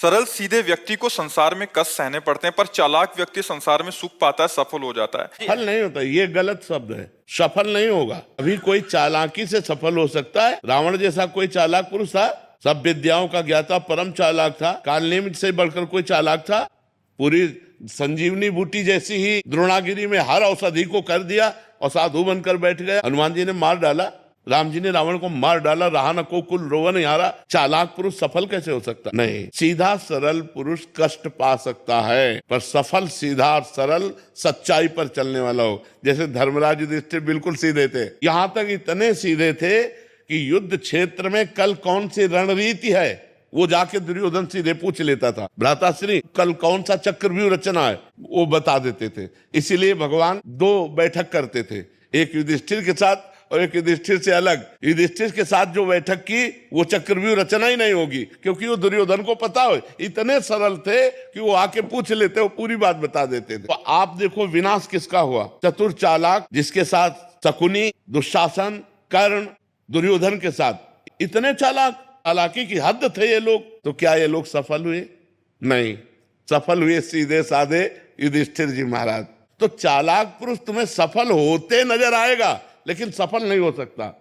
सरल सीधे व्यक्ति को संसार में कष्ट सहने पड़ते हैं, पर चालाक व्यक्ति संसार में सुख पाता है, सफल हो जाता है। सफल नहीं होता, ये गलत शब्द है। सफल नहीं होगा। अभी कोई चालाकी से सफल हो सकता है। रावण जैसा कोई चालाक पुरुष था, सब विद्याओं का ज्ञाता, परम चालाक था। कालनेमि से बढ़कर कोई चालाक था? पूरी संजीवनी बूटी जैसी ही द्रोणागिरी में हर औषधि को कर दिया और साधु बनकर बैठ गया। हनुमान जी ने मार डाला, राम जी ने रावण को मार डाला, रहा न को कुल रोवन हारा। चालाक पुरुष सफल कैसे हो सकता? नहीं, सीधा सरल पुरुष कष्ट पा सकता है, पर सफल सीधा और सरल सच्चाई पर चलने वाला हो। जैसे धर्मराज युधिष्ठिर बिल्कुल सीधे थे, यहां तक इतने सीधे थे कि युद्ध क्षेत्र में कल कौन सी रणनीति है वो जाके दुर्योधन सीधे पूछ लेता था। भ्राताश्री कल कौन सा चक्रव्यूह रचना है वो बता देते थे। इसीलिए भगवान दो बैठक करते थे, एक युधिष्ठिर के साथ और एक युधिष्ठिर से अलग। युधिष्ठिर के साथ जो बैठक की वो चक्रव्यूह रचना ही नहीं होगी, क्योंकि वो दुर्योधन को पता हो। इतने सरल थे कि वो आके पूछ लेते, वो पूरी बात बता देते थे। तो आप देखो विनाश किसका हुआ? चतुर चालाक, जिसके साथ शकुनी, दुशासन, कर्ण, दुर्योधन के साथ इतने चालाक, चालाकी की हद थे ये लोग। तो क्या ये लोग सफल हुए? नहीं, सफल हुए सीधे साधे युधिष्ठिर जी महाराज। तो चालाक पुरुष तुम्हें सफल होते नजर आएगा, लेकिन सफल नहीं हो सकता।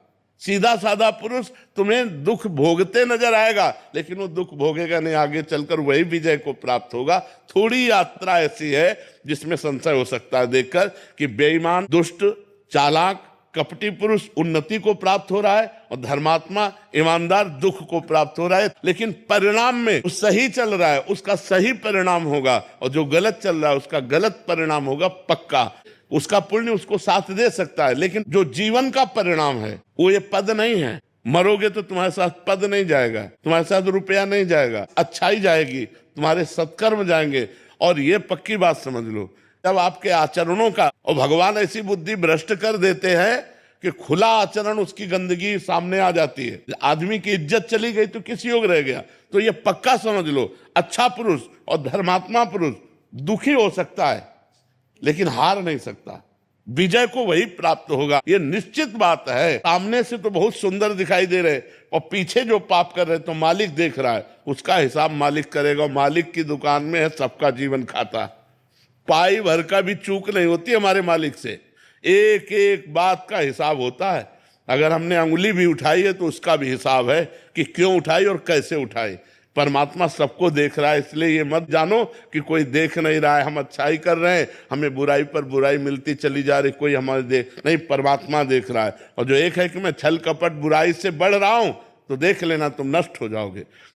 सीधा साधा पुरुष तुम्हें दुख भोगते नजर आएगा, लेकिन वो दुख भोगेगा नहीं, आगे चलकर वही विजय को प्राप्त होगा। थोड़ी यात्रा ऐसी है जिसमें संशय हो सकता है देखकर कि बेईमान, दुष्ट, चालाक, कपटी पुरुष उन्नति को प्राप्त हो रहा है और धर्मात्मा, ईमानदार दुख को प्राप्त हो रहा है। लेकिन परिणाम में जो सही चल रहा है उसका सही परिणाम होगा, और जो गलत चल रहा है उसका गलत परिणाम होगा पक्का। उसका पुण्य उसको साथ दे सकता है, लेकिन जो जीवन का परिणाम है वो ये पद नहीं है। मरोगे तो तुम्हारे साथ पद नहीं जाएगा, तुम्हारे साथ रुपया नहीं जाएगा, अच्छाई जाएगी, तुम्हारे सत्कर्म जाएंगे। और ये पक्की बात समझ लो, जब आपके आचरणों का, और भगवान ऐसी बुद्धि भ्रष्ट कर देते हैं कि खुला आचरण उसकी गंदगी सामने आ जाती है। आदमी की इज्जत चली गई तो किस योग रह गया? तो ये पक्का समझ लो, अच्छा पुरुष और धर्मात्मा पुरुष दुखी हो सकता है लेकिन हार नहीं सकता। विजय को वही प्राप्त होगा, ये निश्चित बात है। सामने से तो बहुत सुंदर दिखाई दे रहे और पीछे जो पाप कर रहे तो मालिक देख रहा है, उसका हिसाब मालिक करेगा। मालिक की दुकान में है सबका जीवन खाता, पाई भर का भी चूक नहीं होती हमारे मालिक से। एक एक बात का हिसाब होता है। अगर हमने अंगुली भी उठाई है तो उसका भी हिसाब है कि क्यों उठाई और कैसे उठाई। परमात्मा सबको देख रहा है, इसलिए ये मत जानो कि कोई देख नहीं रहा है, हम अच्छाई कर रहे हैं, हमें बुराई पर बुराई मिलती चली जा रही, कोई हमारे देख नहीं। परमात्मा देख रहा है। और जो एक है कि मैं छल कपट बुराई से बढ़ रहा हूं, तो देख लेना तुम नष्ट हो जाओगे।